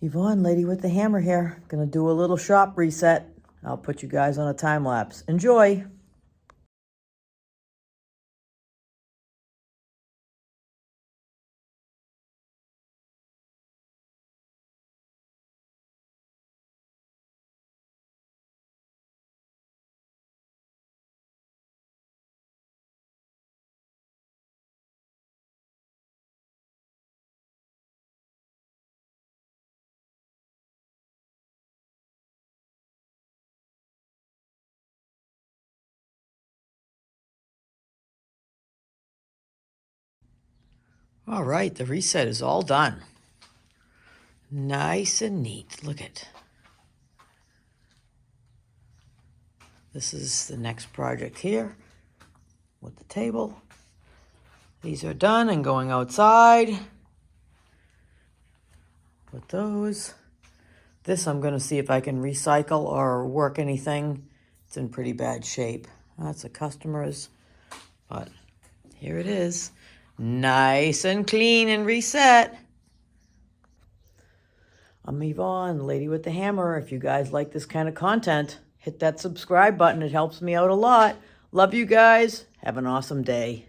Yvonne, Lady with the Hammer here. Gonna do a little shop reset. I'll put you guys on a time lapse. Enjoy! All right, the reset is all done. Nice and neat. Look at. This is the next project here with the table. These are done and going outside with those. This I'm going to see if I can recycle or work anything. It's in pretty bad shape. That's a customer's, but here it is. Nice and clean and reset. I'm Yvonne, Lady with the Hammer. If you guys like this kind of content, hit that subscribe button. It helps me out a lot. Love you guys. Have an awesome day.